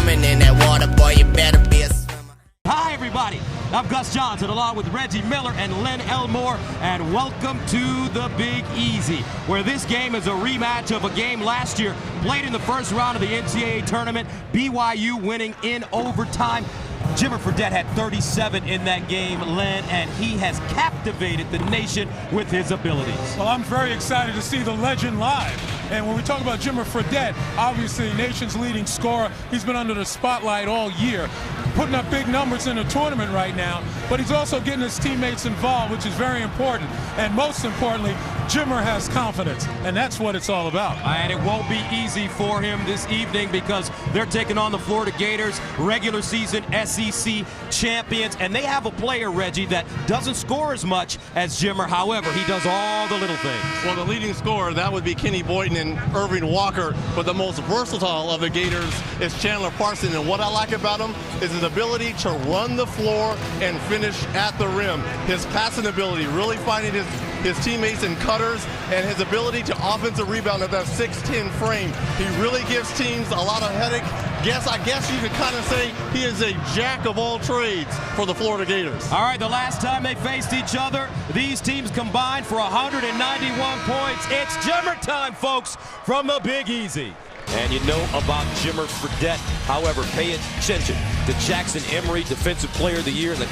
swimming in that water, boy, you better be a swimmer. Hi, everybody. I'm Gus Johnson, along with Reggie Miller and Len Elmore, and welcome to the Big Easy, where this game is a rematch of a game last year played in the first round of the NCAA tournament, BYU winning in overtime. Jimmer Fredette had 37 in that game, Len, and he has captivated the nation with his abilities. Well, I'm very excited to see the legend live. And when we talk about Jimmer Fredette, obviously nation's leading scorer, he's been under the spotlight all year, putting up big numbers in the tournament right now, but he's also getting his teammates involved, which is very important. And most importantly, Jimmer has confidence, and that's what it's all about. And it won't be easy for him this evening because they're taking on the Florida Gators, regular season SEC champions, and they have a player, Reggie, that doesn't score as much as Jimmer. However, he does all the little things. Well, the leading scorer, that would be Kenny Boynton and Irving Walker, but the most versatile of the Gators is Chandler Parsons, and what I like about him is his ability to run the floor and finish at the rim. His passing ability, really finding his teammates and cutters, and his ability to offensive rebound at that 6'10" frame. He really gives teams a lot of headache. I guess you could kind of say he is a jack of all trades for the Florida Gators. All right, the last time they faced each other, these teams combined for 191 points. It's Jimmer time, folks, from the Big Easy. And you know about Jimmer Fredette. However, pay attention to Jackson Emery, Defensive Player of the Year in the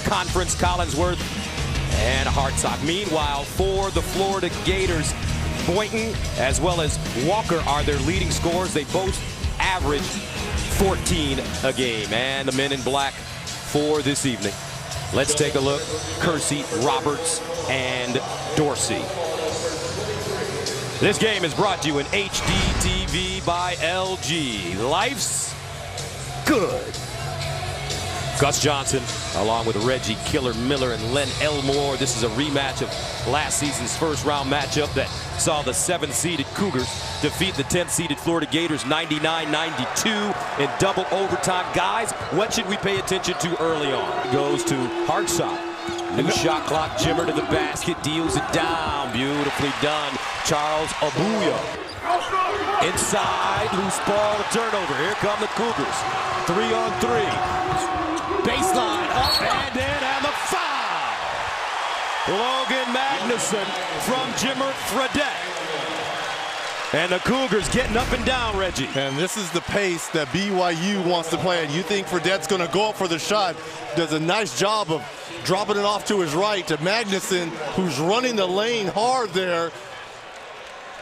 Conference, Collinsworth, and Hartsock. Meanwhile, for the Florida Gators, Boynton as well as Walker are their leading scorers. They both average 14 a game. And the men in black for this evening. Let's take a look. Kersey, Roberts, and Dorsey. This game is brought to you in HD TV by LG. Life's good. Gus Johnson, along with Reggie Killer Miller and Len Elmore. This is a rematch of last season's first round matchup that saw the 7th-seeded Cougars defeat the 10th-seeded Florida Gators 99-92 in double overtime. Guys, what should we pay attention to early on? Goes to Hartsock. New shot clock. Jimmer to the basket, deals it down. Beautifully done. Charles Abuya. Inside, loose ball, turnover. Here come the Cougars. 3-on-3. Baseline, up and in, and the foul! Logan Magnuson from Jimmer Fredette. And the Cougars getting up and down, Reggie. And this is the pace that BYU wants to play. And you think Fredette's going to go up for the shot. Does a nice job of dropping it off to his right to Magnuson, who's running the lane hard there.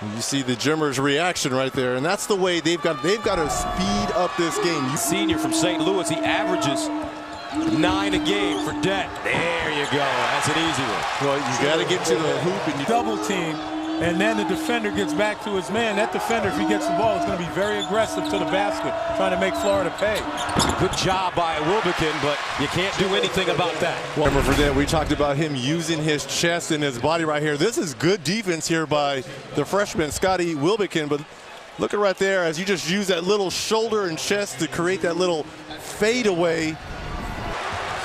And you see the Jimmer's reaction right there, and that's the way they've got to speed up this game. Senior from St. Louis, he averages 9 a game. Fredette, there you go. That's an easy one. Well, you got to get to the hoop and you Double team, and then the defender gets back to his man. That defender, if he gets the ball, is going to be very aggressive to the basket, trying to make Florida pay. Good job by Wilbekin, but you can't do anything about that. Well, for that, we talked about him using his chest and his body right here. This is good defense here by the freshman, Scotty Wilbekin, but look at right there as you just use that little shoulder and chest to create that little fadeaway.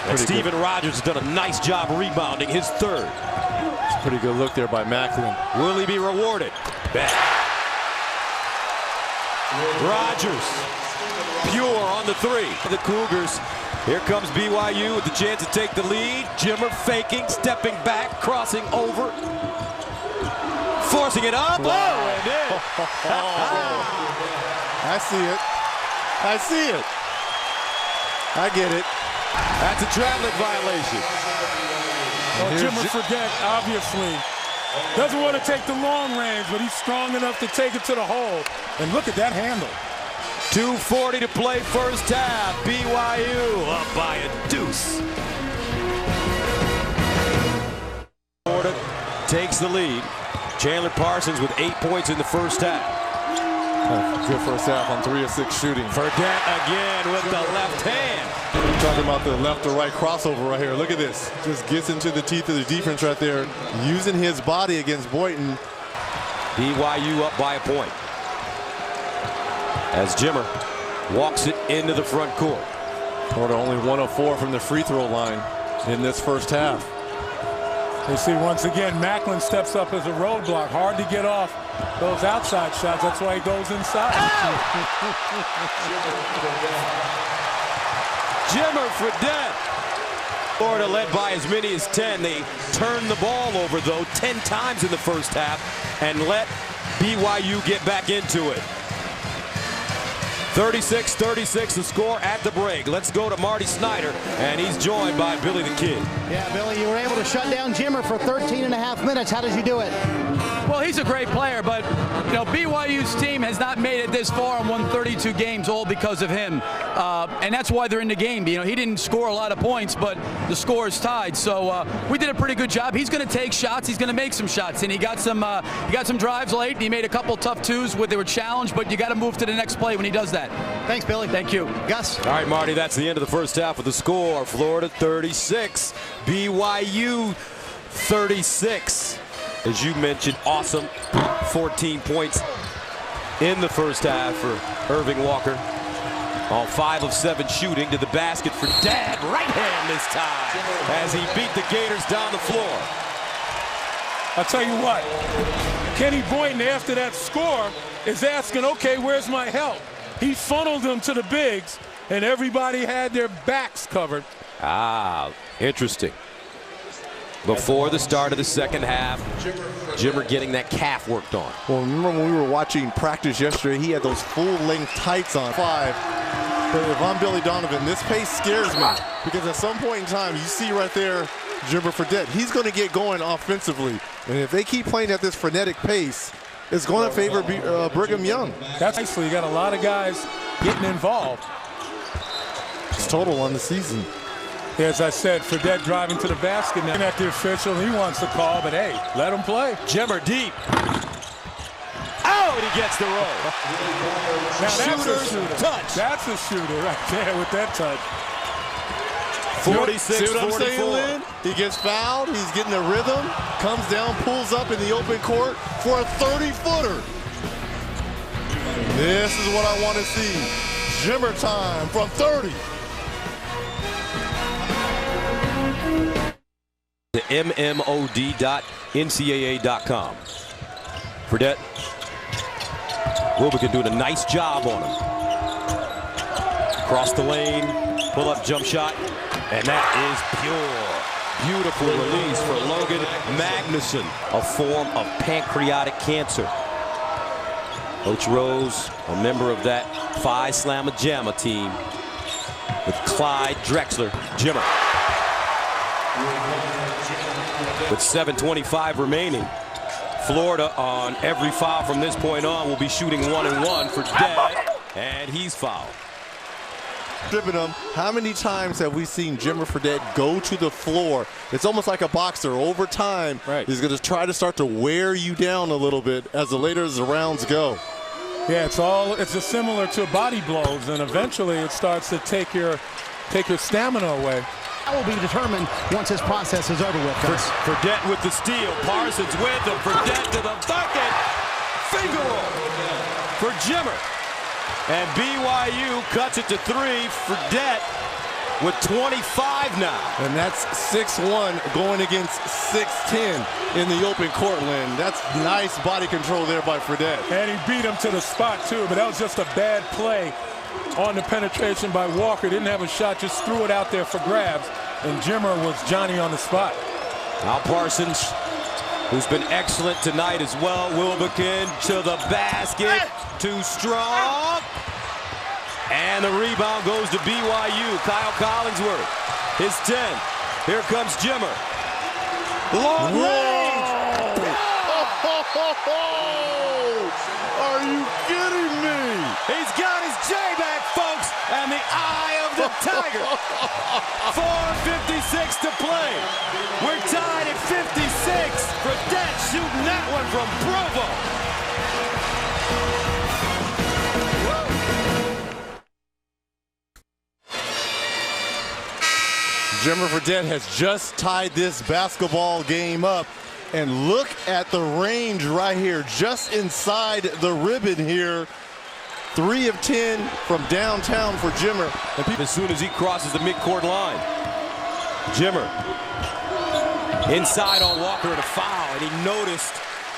And Steven Rogers has done a nice job rebounding, his third. It's a pretty good look there by Macklin. Will he be rewarded? Back. Rogers, pure on the 3. The Cougars, here comes BYU with the chance to take the lead. Jimmer faking, stepping back, crossing over. Forcing it up. Wow. Oh, and in. I see it. I see it. I get it. That's a traveling violation. Well, Jimmer Fredette obviously doesn't want to take the long range, but he's strong enough to take it to the hole. And look at that handle. 2:40 to play first half. BYU up by a deuce. Florida takes the lead. Chandler Parsons with 8 points in the first half. Good first half on 3 of 6 shooting. Fredette again with the left hand. We're talking about the left to right crossover right here. Look at this. Just gets into the teeth of the defense right there, using his body against Boynton. BYU up by a point. As Jimmer walks it into the front court. Florida only 1 of 4 from the free throw line in this first half. You see, once again, Macklin steps up as a roadblock. Hard to get off those outside shots. That's why he goes inside. Jimmer Fredette. Florida led by as many as 10. They turned the ball over, though, 10 times in the first half and let BYU get back into it. 36-36 the score at the break. Let's go to Marty Snyder, and he's joined by Billy the Kid. Yeah, Billy, you were able to shut down Jimmer for 13.5 minutes. How did you do it? Well, he's a great player, but BYU's team has not made it this far and won 32 games, all because of him, and that's why they're in the game. He didn't score a lot of points, but the score is tied. So we did a pretty good job. He's going to take shots. He's going to make some shots, and he got some drives late. And he made a couple tough twos where they were challenged, but you got to move to the next play when he does that. Thanks, Billy. Thank you, Gus. All right, Marty, that's the end of the first half with the score. Florida 36, BYU 36. As you mentioned, awesome 14 points in the first half for Irving Walker. On 5 of 7 shooting to the basket for Dad. Right hand this time as he beat the Gators down the floor. I'll tell you what, Kenny Boynton, after that score, is asking, okay, where's my help? He funneled them to the bigs, and everybody had their backs covered. Ah, interesting. Before the start of the second half, Jimmer getting that calf worked on. Well, remember when we were watching practice yesterday, he had those full-length tights on. 5. But if I'm Billy Donovan, this pace scares me, because at some point in time, you see right there, Jimmer Fredette, he's going to get going offensively. And if they keep playing at this frenetic pace, it's going to favor Brigham Young. That's nicely. You got a lot of guys getting involved. It's total on the season. As I said, Fredette driving to the basket now. At the official, he wants to call, but hey, let him play. Jimmer deep. Oh, and he gets the roll. Now that's a shooter. Touch. That's a shooter right there with that touch. 46-44. He gets fouled. He's getting a rhythm. Comes down, pulls up in the open court for a 30-footer. This is what I want to see. Jimmer time from 30. The mmod.ncaa.com. Fredette. Wilbekin doing a nice job on him. Cross the lane, pull up jump shot, and that is pure. Beautiful release for Logan Magnuson, a form of pancreatic cancer. Coach Rose, a member of that Phi Slamma Jamma team with Clyde Drexler. Jimmer. With 7:25 remaining, Florida on every foul from this point on will be shooting 1-1 for Dad, and he's fouled. Stripping him. How many times have we seen Jimmer Fredette go to the floor? It's almost like a boxer. Over time, he's going to try to start to wear you down a little bit as the rounds go. Yeah, it's just similar to body blows, and eventually it starts to take your stamina away. That will be determined once this process is over with. Fredette with the steal. Parsons with him. Fredette to the bucket. Finger roll for Jimmer. And BYU cuts it to 3. Fredette with 25 now. And that's 6'1" going against 6'10" in the open court, Lynn. That's nice body control there by Fredette. And he beat him to the spot, too, but that was just a bad play on the penetration by Walker. Didn't have a shot, just threw it out there for grabs. And Jimmer was Johnny on the spot. Now Parsons, who's been excellent tonight as well. Wilbekin to the basket. Too strong. And the rebound goes to BYU. Kyle Collinsworth, his 10. Here comes Jimmer. Long range. Are you kidding me? He's got his J back, folks, and the eye of the Tiger. 4:56 to play. We're tied at 56. Fredette shooting that one from Provo. Jimmer Fredette has just tied this basketball game up. And look at the range right here, just inside the ribbon here. 3 of 10 from downtown for Jimmer. As soon as he crosses the midcourt line. Jimmer Inside on Walker and a foul, and he noticed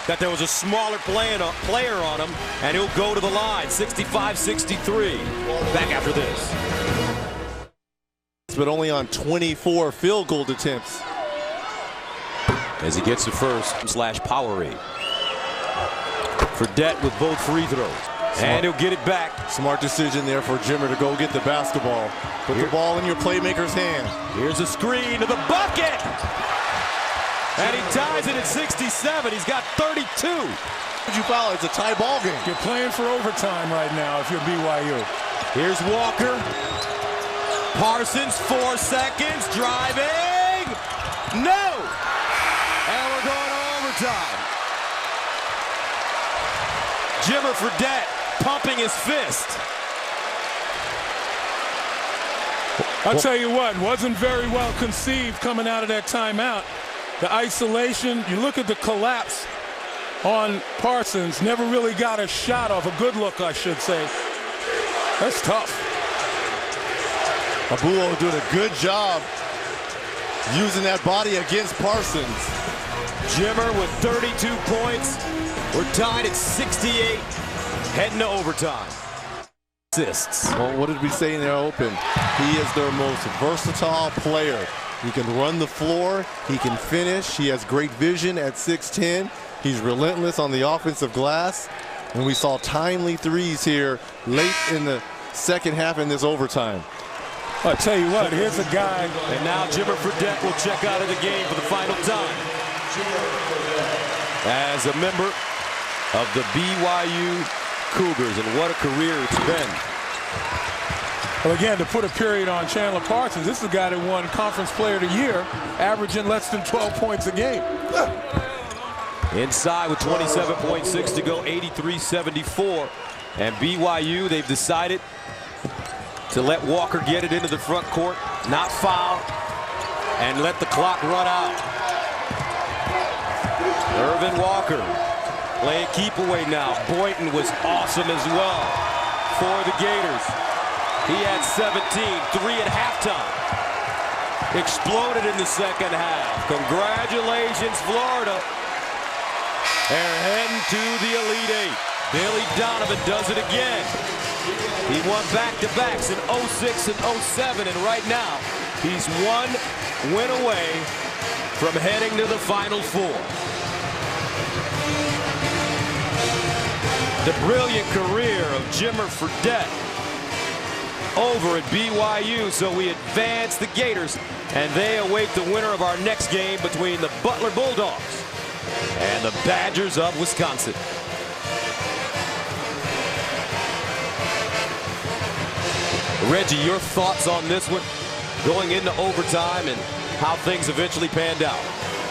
that there was a smaller player on him, and he'll go to the line. 65-63. Back after this. But only on 24 field goal attempts. As he gets the first /Powerade. Fredette with both free throws. And he'll get it back. Smart decision there for Jimmer to go get the basketball. Put the ball in your playmaker's hand. Here's a screen to the bucket. And he ties it at 67. He's got 32. Would you foul? It's a tie ball game. You're playing for overtime right now if you're BYU. Here's Walker. Parsons, 4 seconds, driving. No! And we're going to overtime. Jimmer Fredette pumping his fist. I'll tell you what, wasn't very well conceived coming out of that timeout. The isolation, you look at the collapse on Parsons, never really got a shot off, a good look, I should say. That's tough. Abulo doing a good job using that body against Parsons. Jimmer with 32 points. We're tied at 68, heading to overtime. Assists. Well, what did we say in the open? He is their most versatile player. He can run the floor. He can finish. He has great vision at 6'10". He's relentless on the offensive glass. And we saw timely threes here late in the second half in this overtime. I'll tell you what, here's a guy. And now Jimmer Fredette will check out of the game for the final time. As a member of the BYU Cougars, and what a career it's been. Well, again, to put a period on Chandler Parsons, this is a guy that won Conference Player of the Year, averaging less than 12 points a game. Inside with 27.6 to go, 83-74. And BYU, they've decided to let Walker get it into the front court, not foul, and let the clock run out. Irvin Walker playing keep away now. Boynton was awesome as well for the Gators. He had 17, 3 at halftime. Exploded in the second half. Congratulations, Florida. They're heading to the Elite Eight. Billy Donovan does it again. He won back-to-backs in 06 and 07, and right now he's 1 win away from heading to the Final Four. The brilliant career of Jimmer Fredette over at BYU, so we advance the Gators, and they await the winner of our next game between the Butler Bulldogs and the Badgers of Wisconsin. Reggie, your thoughts on this one going into overtime and how things eventually panned out?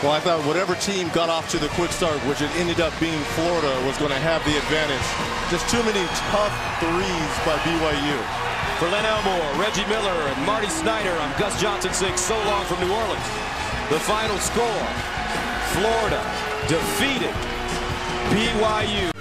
Well, I thought whatever team got off to the quick start, which it ended up being Florida, was going to have the advantage. Just too many tough threes by BYU. For Len Elmore, Reggie Miller, and Marty Snyder, I'm Gus Johnson saying so long from New Orleans. The final score, Florida defeated BYU.